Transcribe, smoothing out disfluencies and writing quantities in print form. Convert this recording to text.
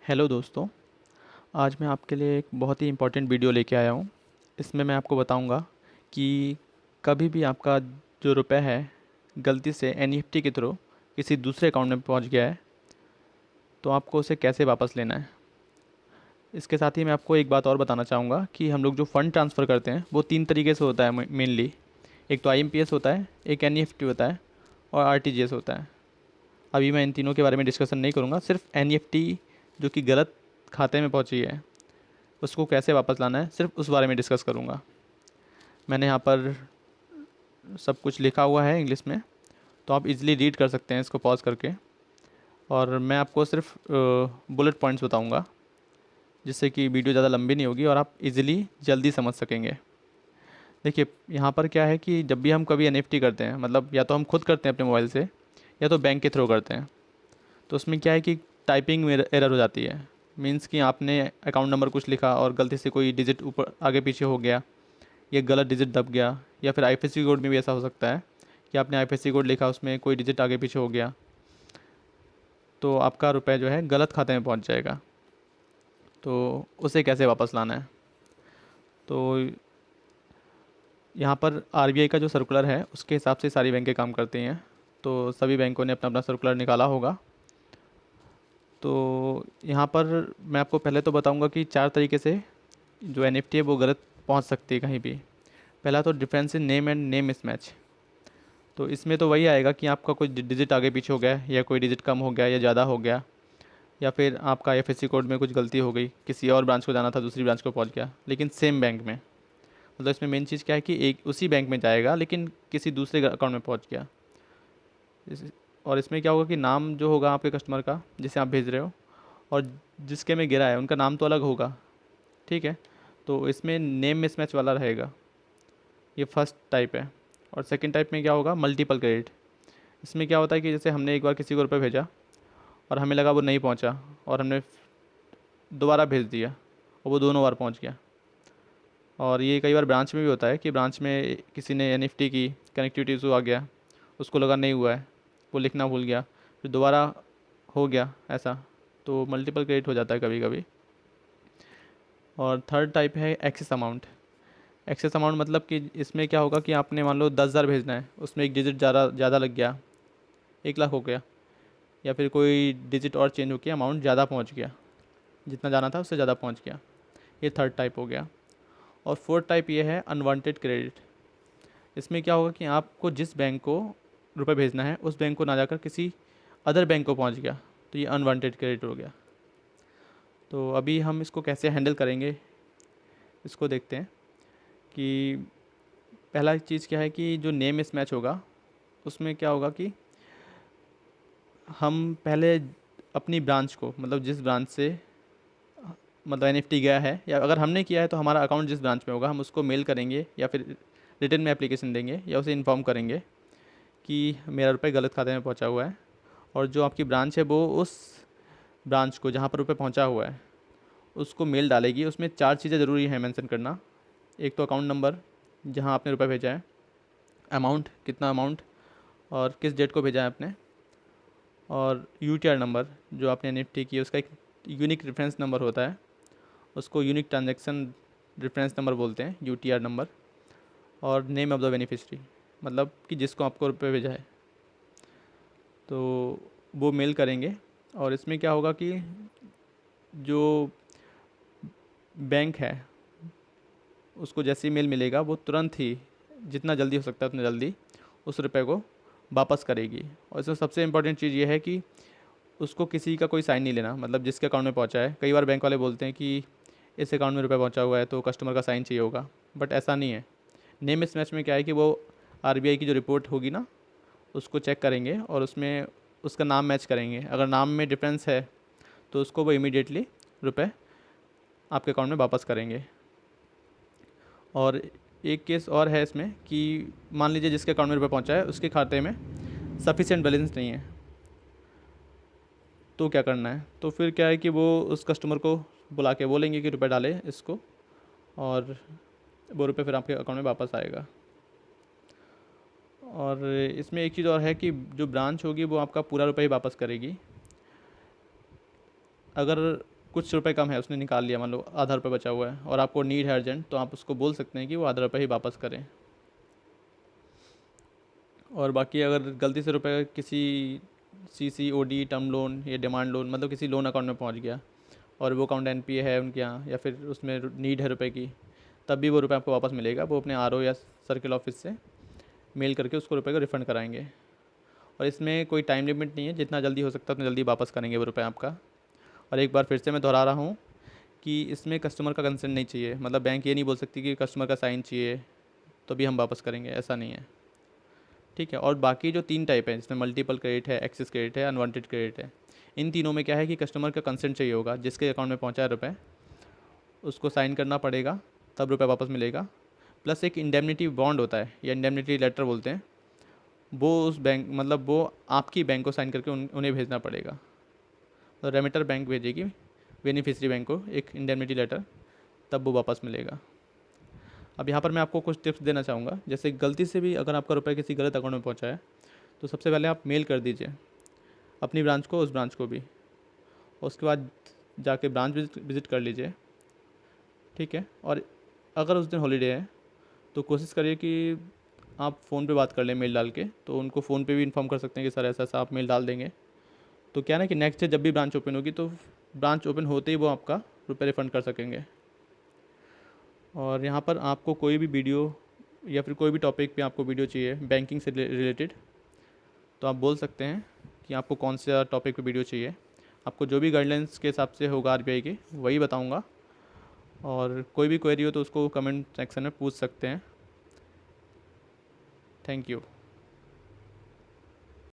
Hello दोस्तों। आज मैं आपके लिए एक बहुत ही इम्पोर्टेंट वीडियो लेके आया हूँ। इसमें मैं आपको बताऊँगा कि कभी भी आपका जो रुपए है गलती से एनईएफटी के थ्रू किसी दूसरे अकाउंट में पहुँच गया है तो आपको उसे कैसे वापस लेना है। इसके साथ ही मैं आपको एक बात और बताना चाहूँगा कि हम लोग जो फ़ंड ट्रांसफ़र करते हैं वो 3 तरीके से होता है मेनली। एक तो आईएमपीएस होता है, एक एनईएफटी होता है और आरटीजीएस होता है। अभी मैं इन तीनों के बारे में डिस्कशन नहीं करूँगा, सिर्फ एनईएफटी जो कि गलत खाते में पहुँची है उसको कैसे वापस लाना है सिर्फ उस बारे में डिस्कस करूँगा। मैंने यहाँ पर सब कुछ लिखा हुआ है इंग्लिश में, तो आप इजीली रीड कर सकते हैं इसको पॉज करके। और मैं आपको सिर्फ बुलेट पॉइंट्स बताऊँगा जिससे कि वीडियो ज़्यादा लंबी नहीं होगी और आप इजीली जल्दी समझ सकेंगे। देखिए यहाँ पर क्या है कि जब भी हम कभी एनईएफटी करते हैं, मतलब या तो हम खुद करते हैं अपने मोबाइल से या तो बैंक के थ्रू करते हैं, तो उसमें क्या है कि टाइपिंग में एरर हो जाती है। मीन्स कि आपने अकाउंट नंबर कुछ लिखा और गलती से कोई डिजिट ऊपर आगे पीछे हो गया, ये गलत डिजिट दब गया, या फिर आईएफएससी कोड में भी ऐसा हो सकता है कि आपने आईएफएससी कोड लिखा उसमें कोई डिजिट आगे पीछे हो गया, तो आपका रुपए जो है गलत खाते में पहुंच जाएगा। तो उसे कैसे वापस लाना है, तो यहाँ पर आरबीआई का जो सर्कुलर है उसके हिसाब से सारी बैंकें काम करती हैं। तो सभी बैंकों ने अपना अपना सर्कुलर निकाला होगा। तो यहाँ पर मैं आपको पहले तो बताऊँगा कि 4 तरीके से जो एनईएफटी है वो गलत पहुँच सकती है कहीं भी। पहला तो difference in name and name mismatch. तो इसमें तो वही आएगा कि आपका कोई डिजिट आगे पीछे हो गया या कोई डिजिट कम हो गया या ज़्यादा हो गया, या फिर आपका आईएफएससी कोड में कुछ गलती हो गई, किसी और ब्रांच को जाना था दूसरी ब्रांच को पहुंच गया लेकिन सेम बैंक में। मतलब इसमें मेन चीज़ क्या है कि एक उसी बैंक में जाएगा लेकिन किसी दूसरे अकाउंट में पहुंच गया। इस और इसमें क्या होगा कि नाम जो होगा आपके कस्टमर का जिसे आप भेज रहे हो और जिसके में गिरा है उनका नाम तो अलग होगा, ठीक है। तो इसमें नेम मिसमैच वाला रहेगा, ये फर्स्ट टाइप है। और सेकंड टाइप में क्या होगा, मल्टीपल क्रेडिट। इसमें क्या होता है कि जैसे हमने एक बार किसी को रुपये भेजा और हमें लगा वो नहीं पहुंचा और हमने दोबारा भेज दिया और वो दोनों बार पहुंच गया। और ये कई बार ब्रांच में भी होता है कि ब्रांच में किसी ने एनईएफटी की कनेक्टिविटी इशू आ गया, उसको लगा नहीं हुआ है, वो लिखना भूल गया, फिर दोबारा हो गया ऐसा, तो मल्टीपल क्रेडिट हो जाता है कभी कभी। और थर्ड टाइप है एक्सेस अमाउंट। एक्सेस अमाउंट मतलब कि इसमें क्या होगा कि आपने मान लो 10,000 भेजना है, उसमें एक डिजिट ज़्यादा ज़्यादा लग गया, 1 लाख हो गया, या फिर कोई डिजिट और चेंज हो गया, अमाउंट ज़्यादा पहुंच गया, जितना जाना था उससे ज़्यादा पहुंच गया। ये थर्ड टाइप हो गया। और फोर्थ टाइप ये है अनवांटेड क्रेडिट। इसमें क्या होगा कि आपको जिस बैंक को रुपए भेजना है उस बैंक को ना जाकर किसी अदर बैंक को पहुंच गया, तो ये अनवांटेड क्रेडिट हो गया। तो अभी हम इसको कैसे हैंडल करेंगे इसको देखते हैं कि पहला चीज़ क्या है कि जो नेम मिसमैच होगा उसमें क्या होगा कि हम पहले अपनी ब्रांच को, मतलब जिस ब्रांच से मतलब एनईएफटी गया है, या अगर हमने किया है तो हमारा अकाउंट जिस ब्रांच में होगा हम उसको मेल करेंगे या फिर रिटर्न में एप्लीकेशन देंगे या उसे इन्फॉर्म करेंगे कि मेरा रुपये गलत खाते में पहुंचा हुआ है। और जो आपकी ब्रांच है वो उस ब्रांच को जहाँ पर रुपये पहुंचा हुआ है उसको मेल डालेगी। उसमें 4 चीज़ें ज़रूरी हैं मेंशन करना। एक तो अकाउंट नंबर जहाँ आपने रुपये भेजा है, अमाउंट कितना अमाउंट और किस डेट को भेजा है आपने, और यूटीआर नंबर जो आपने एनईएफटी की है उसका एक यूनिक रेफरेंस नंबर होता है, उसको यूनिक ट्रांजैक्शन रेफरेंस नंबर बोलते हैं, यूटीआर नंबर। और नेम ऑफ द बेनिफिशरी, मतलब कि जिसको आपको रुपये भेजा है, तो वो मेल करेंगे। और इसमें क्या होगा कि जो बैंक है उसको जैसे ही मेल मिलेगा वो तुरंत ही जितना जल्दी हो सकता है उतना जल्दी उस रुपये को वापस करेगी। और इसमें सबसे इम्पोर्टेंट चीज़ ये है कि उसको किसी का कोई साइन नहीं लेना, मतलब जिसके अकाउंट में पहुंचा है। कई बार बैंक वाले बोलते हैं कि इस अकाउंट में रुपया पहुंचा हुआ है तो कस्टमर का साइन चाहिए होगा, बट ऐसा नहीं है। नेम मिसमैच में क्या है कि वो आरबीआई की जो रिपोर्ट होगी ना उसको चेक करेंगे और उसमें उसका नाम मैच करेंगे। अगर नाम में डिफरेंस है तो उसको वो इमीडिएटली रुपए आपके अकाउंट में वापस करेंगे। और एक केस और है इसमें कि मान लीजिए जिसके अकाउंट में रुपये पहुंचा है उसके खाते में सफिशिएंट बैलेंस नहीं है, तो क्या करना है, तो फिर क्या है कि वो उस कस्टमर को बुला के बोलेंगे कि रुपए डाले इसको, और वो रुपये फिर आपके अकाउंट में वापस आएगा। और इसमें एक चीज़ और है कि जो ब्रांच होगी वो आपका पूरा रुपये ही वापस करेगी। अगर कुछ रुपए कम है, उसने निकाल लिया, मान लो आधा रुपये बचा हुआ है और आपको नीड है अर्जेंट, तो आप उसको बोल सकते हैं कि वो आधा रुपये ही वापस करें। और बाकी अगर गलती से रुपए किसी CCOD टर्म लोन या डिमांड लोन मतलब किसी लोन अकाउंट में पहुंच गया और वो अकाउंट NPA है उनके यहाँ या फिर उसमें नीड है रुपए की, तब भी वो रुपए आपको वापस मिलेगा। वो अपने RO या सर्किल ऑफिस से मेल करके उसको रुपए को रिफ़ंड कराएंगे। और इसमें कोई टाइम लिमिट नहीं है, जितना जल्दी हो सकता है उतना जल्दी वापस करेंगे वो रुपए आपका। और एक बार फिर से मैं दोहरा रहा हूँ कि इसमें कस्टमर का कंसेंट नहीं चाहिए, मतलब बैंक ये नहीं बोल सकती कि कस्टमर का साइन चाहिए तो भी हम वापस करेंगे, ऐसा नहीं है। ठीक है। और बाकी जो 3 टाइप है, जिसमें मल्टीपल क्रेडिट है, एक्सेस क्रेडिट है, अनवांटेड क्रेडिट है, इन तीनों में क्या है कि कस्टमर का कंसेंट चाहिए होगा। जिसके अकाउंट में पहुंचा है रुपये उसको साइन करना पड़ेगा, तब रुपये वापस मिलेगा। प्लस एक इंडेमनिटी बॉन्ड होता है या इंडेमनिटी लेटर बोलते हैं, वो उस बैंक मतलब वो आपकी बैंक को साइन करके उन्हें भेजना पड़ेगा। तो रेमिटर बैंक भेजेगी बेनिफिशियरी बैंक को एक इंडेमनिटी लेटर, तब वो वापस मिलेगा। अब यहाँ पर मैं आपको कुछ टिप्स देना चाहूँगा। जैसे गलती से भी अगर आपका रुपये किसी गलत अकाउंट में पहुँचा है तो सबसे पहले आप मेल कर दीजिए अपनी ब्रांच को, उस ब्रांच को भी। उसके बाद जाके ब्रांच विज़िट कर लीजिए। ठीक है। और अगर उस दिन हॉलीडे है तो कोशिश करिए कि आप फ़ोन पे बात कर लें मेल डाल के, तो उनको फ़ोन पे भी इन्फॉर्म कर सकते हैं कि सर ऐसा ऐसा आप मेल डाल देंगे। तो क्या ना कि नेक्स्ट डे जब भी ब्रांच ओपन होगी तो ब्रांच ओपन होते ही वो आपका रुपये रिफ़ंड कर सकेंगे। और यहाँ पर आपको कोई भी वीडियो या फिर कोई भी टॉपिक पे आपको वीडियो चाहिए बैंकिंग से रिलेटेड, तो आप बोल सकते हैं कि आपको कौन सा टॉपिक पे वीडियो चाहिए। आपको जो भी गाइडलाइंस के हिसाब से होगा RBI की वही बताऊंगा। और कोई भी क्वेरी हो तो उसको कमेंट सेक्शन में पूछ सकते हैं। Thank you.